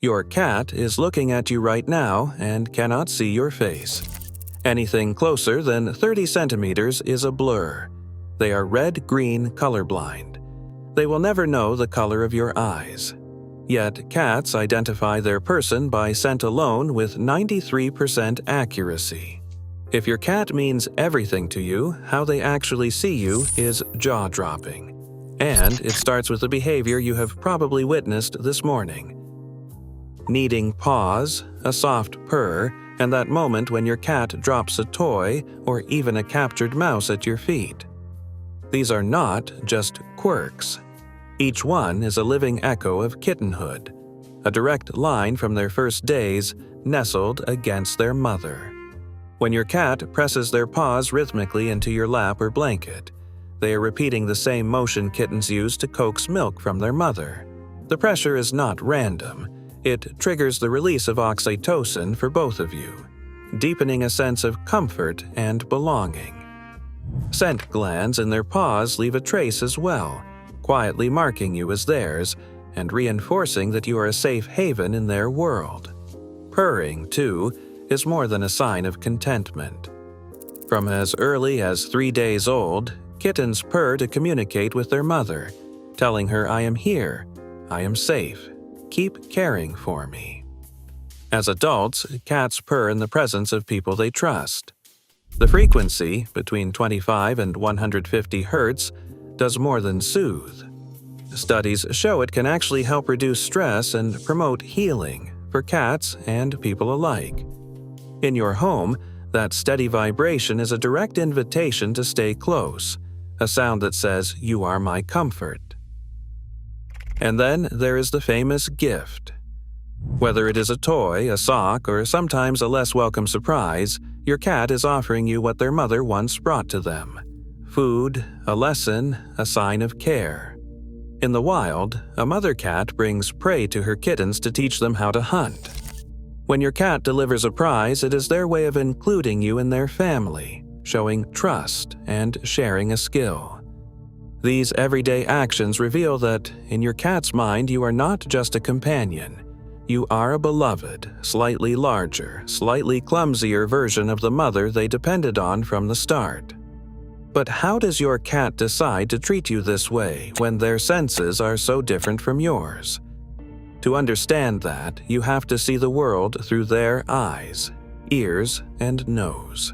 Your cat is looking at you right now and cannot see your face. Anything closer than 30 centimeters is a blur. They are red-green colorblind. They will never know the color of your eyes. Yet cats identify their person by scent alone with 93% accuracy. If your cat means everything to you, how they actually see you is jaw-dropping. And it starts with a behavior you have probably witnessed this morning. Kneading paws, a soft purr, and that moment when your cat drops a toy or even a captured mouse at your feet. These are not just quirks. Each one is a living echo of kittenhood, a direct line from their first days nestled against their mother. When your cat presses their paws rhythmically into your lap or blanket, they are repeating the same motion kittens use to coax milk from their mother. The pressure is not random. It triggers the release of oxytocin for both of you, deepening a sense of comfort and belonging. Scent glands in their paws leave a trace as well, quietly marking you as theirs and reinforcing that you are a safe haven in their world. Purring, too, is more than a sign of contentment. From as early as 3 days old, kittens purr to communicate with their mother, telling her, "I am here, I am safe, keep caring for me." As adults, cats purr in the presence of people they trust. The frequency, between 25 and 150 Hz, does more than soothe. Studies show it can actually help reduce stress and promote healing for cats and people alike. In your home, that steady vibration is a direct invitation to stay close, a sound that says, "You are my comfort." And then there is the famous gift. Whether it is a toy, a sock, or sometimes a less welcome surprise, your cat is offering you what their mother once brought to them: food, a lesson, a sign of care. In the wild, a mother cat brings prey to her kittens to teach them how to hunt. When your cat delivers a prize, it is their way of including you in their family, showing trust and sharing a skill. These everyday actions reveal that, in your cat's mind, you are not just a companion. You are a beloved, slightly larger, slightly clumsier version of the mother they depended on from the start. But how does your cat decide to treat you this way when their senses are so different from yours? To understand that, you have to see the world through their eyes, ears, and nose.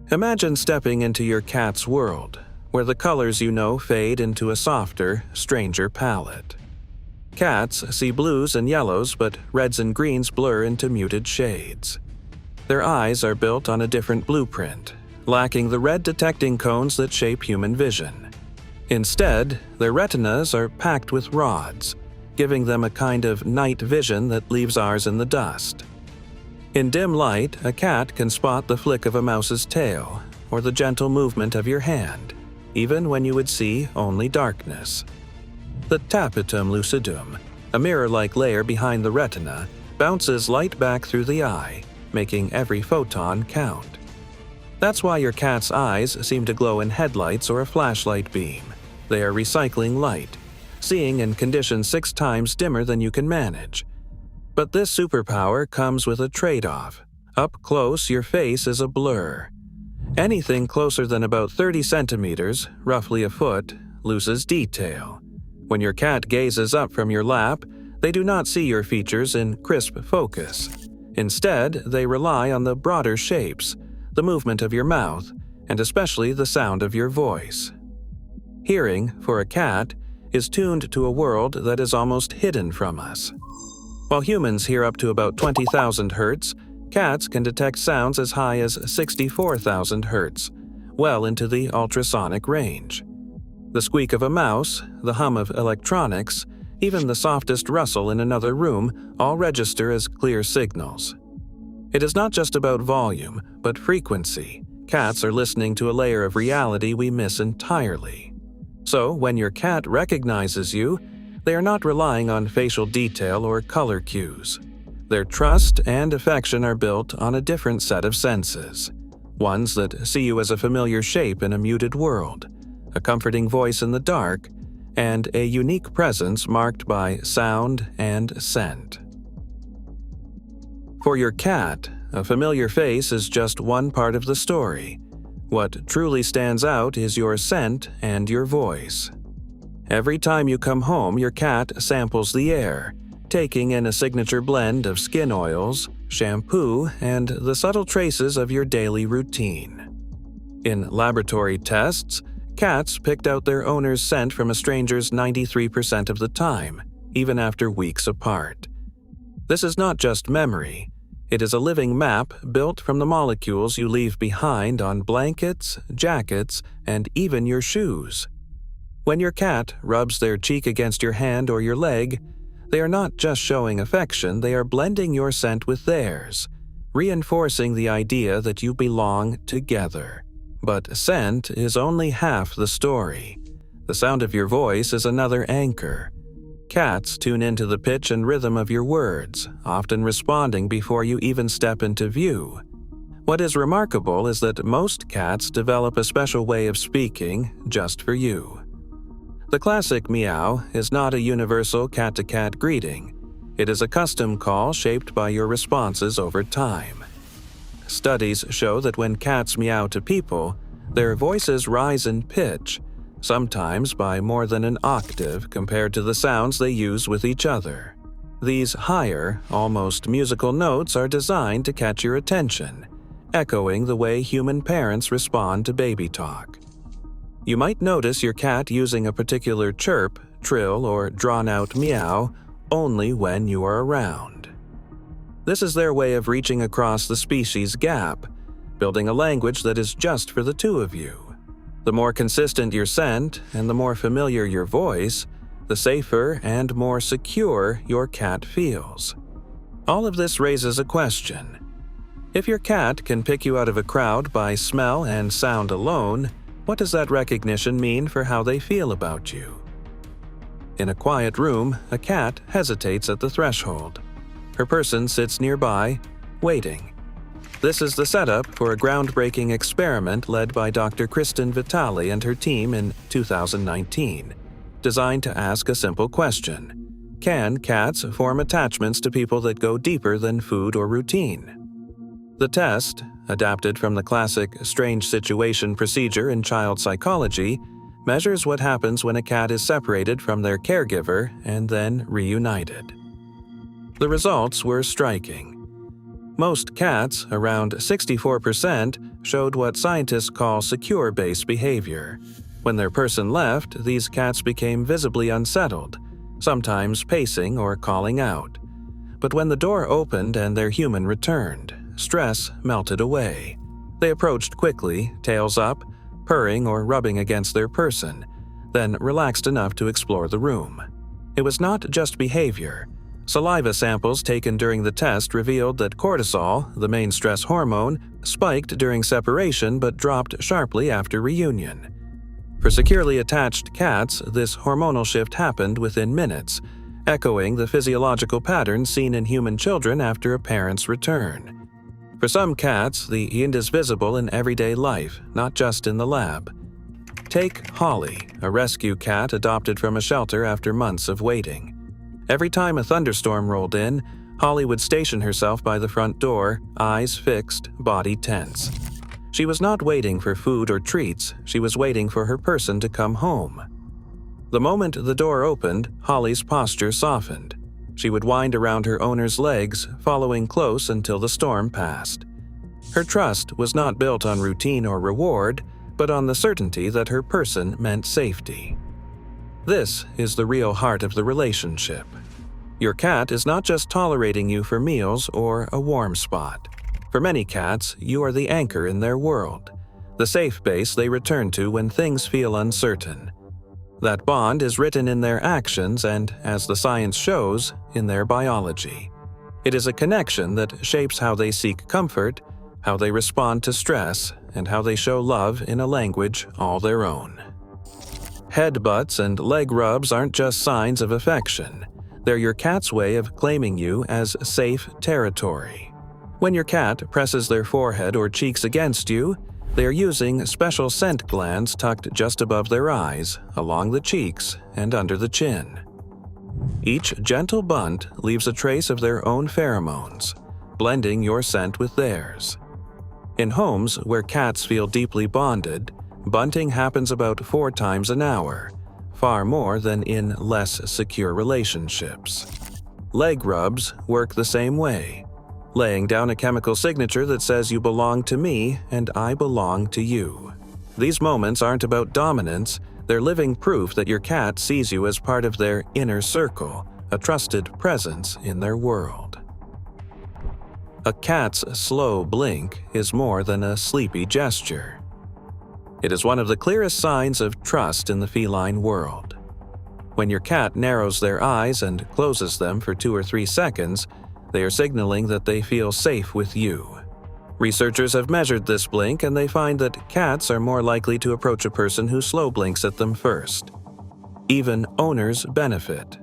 Imagine stepping into your cat's world, where the colors you know fade into a softer, stranger palette. Cats see blues and yellows, but reds and greens blur into muted shades. Their eyes are built on a different blueprint, lacking the red detecting cones that shape human vision. Instead, their retinas are packed with rods, giving them a kind of night vision that leaves ours in the dust. In dim light, a cat can spot the flick of a mouse's tail or the gentle movement of your hand, even when you would see only darkness. The tapetum lucidum, a mirror-like layer behind the retina, bounces light back through the eye, making every photon count. That's why your cat's eyes seem to glow in headlights or a flashlight beam. They are recycling light, seeing in conditions 6 times dimmer than you can manage. But this superpower comes with a trade-off. Up close, your face is a blur. Anything closer than about 30 centimeters, roughly a foot, loses detail. When your cat gazes up from your lap, they do not see your features in crisp focus. Instead, they rely on the broader shapes, the movement of your mouth, and especially the sound of your voice. Hearing, for a cat, is tuned to a world that is almost hidden from us. While humans hear up to about 20,000 Hz, cats can detect sounds as high as 64,000 Hz, well into the ultrasonic range. The squeak of a mouse, the hum of electronics, even the softest rustle in another room all register as clear signals. It is not just about volume, but frequency. Cats are listening to a layer of reality we miss entirely. So, when your cat recognizes you, they are not relying on facial detail or color cues. Their trust and affection are built on a different set of senses, ones that see you as a familiar shape in a muted world, a comforting voice in the dark, and a unique presence marked by sound and scent. For your cat, a familiar face is just one part of the story. What truly stands out is your scent and your voice. Every time you come home, your cat samples the air, taking in a signature blend of skin oils, shampoo, and the subtle traces of your daily routine. In laboratory tests, cats picked out their owner's scent from a stranger's 93% of the time, even after weeks apart. This is not just memory. It is a living map built from the molecules you leave behind on blankets, jackets, and even your shoes. When your cat rubs their cheek against your hand or your leg, they are not just showing affection, they are blending your scent with theirs, reinforcing the idea that you belong together. But scent is only half the story. The sound of your voice is another anchor. Cats tune into the pitch and rhythm of your words, often responding before you even step into view. What is remarkable is that most cats develop a special way of speaking just for you. The classic meow is not a universal cat-to-cat greeting. It is a custom call shaped by your responses over time. Studies show that when cats meow to people, their voices rise in pitch, sometimes by more than an octave compared to the sounds they use with each other. These higher, almost musical notes are designed to catch your attention, echoing the way human parents respond to baby talk. You might notice your cat using a particular chirp, trill, or drawn-out meow only when you are around. This is their way of reaching across the species gap, building a language that is just for the two of you. The more consistent your scent and the more familiar your voice, the safer and more secure your cat feels. All of this raises a question. If your cat can pick you out of a crowd by smell and sound alone, what does that recognition mean for how they feel about you? In a quiet room, a cat hesitates at the threshold. Her person sits nearby, waiting. This is the setup for a groundbreaking experiment led by Dr. Kristen Vitale and her team in 2019, designed to ask a simple question: can cats form attachments to people that go deeper than food or routine? The test, adapted from the classic strange situation procedure in child psychology, measures what happens when a cat is separated from their caregiver and then reunited. The results were striking. Most cats, around 64%, showed what scientists call secure base behavior. When their person left, these cats became visibly unsettled, sometimes pacing or calling out. But when the door opened and their human returned, stress melted away. They approached quickly, tails up, purring or rubbing against their person, then relaxed enough to explore the room. It was not just behavior. Saliva samples taken during the test revealed that cortisol, the main stress hormone, spiked during separation but dropped sharply after reunion. For securely attached cats, this hormonal shift happened within minutes, echoing the physiological patterns seen in human children after a parent's return. For some cats, the end is visible in everyday life, not just in the lab. Take Holly, a rescue cat adopted from a shelter after months of waiting. Every time a thunderstorm rolled in, Holly would station herself by the front door, eyes fixed, body tense. She was not waiting for food or treats, she was waiting for her person to come home. The moment the door opened, Holly's posture softened. She would wind around her owner's legs, following close until the storm passed. Her trust was not built on routine or reward, but on the certainty that her person meant safety. This is the real heart of the relationship. Your cat is not just tolerating you for meals or a warm spot. For many cats, you are the anchor in their world, the safe base they return to when things feel uncertain. That bond is written in their actions and, as the science shows, in their biology. It is a connection that shapes how they seek comfort, how they respond to stress, and how they show love in a language all their own. Headbutts and leg rubs aren't just signs of affection. They're your cat's way of claiming you as safe territory. When your cat presses their forehead or cheeks against you, They are using special scent glands tucked just above their eyes, along the cheeks, and under the chin. Each gentle bunt leaves a trace of their own pheromones, blending your scent with theirs. In homes where cats feel deeply bonded, bunting happens about 4 times an hour, far more than in less secure relationships. Leg rubs work the same way, laying down a chemical signature that says you belong to me and I belong to you. These moments aren't about dominance, they're living proof that your cat sees you as part of their inner circle, a trusted presence in their world. A cat's slow blink is more than a sleepy gesture. It is one of the clearest signs of trust in the feline world. When your cat narrows their eyes and closes them for 2 or 3 seconds, they are signaling that they feel safe with you. Researchers have measured this blink and they find that cats are more likely to approach a person who slow blinks at them first. Even owners benefit.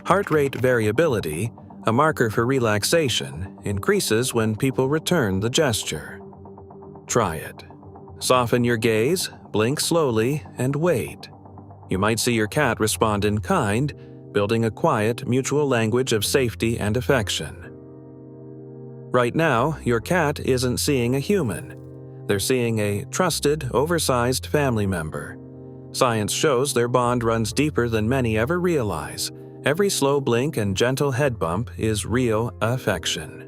Heart rate variability, a marker for relaxation, increases when people return the gesture. Try it. Soften your gaze, blink slowly, and wait. You might see your cat respond in kind, building a quiet, mutual language of safety and affection. Right now, your cat isn't seeing a human. They're seeing a trusted, oversized family member. Science shows their bond runs deeper than many ever realize. Every slow blink and gentle head bump is real affection.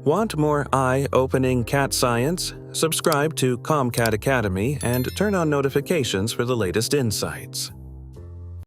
Want more eye-opening cat science? Subscribe to Cat Academy and turn on notifications for the latest insights.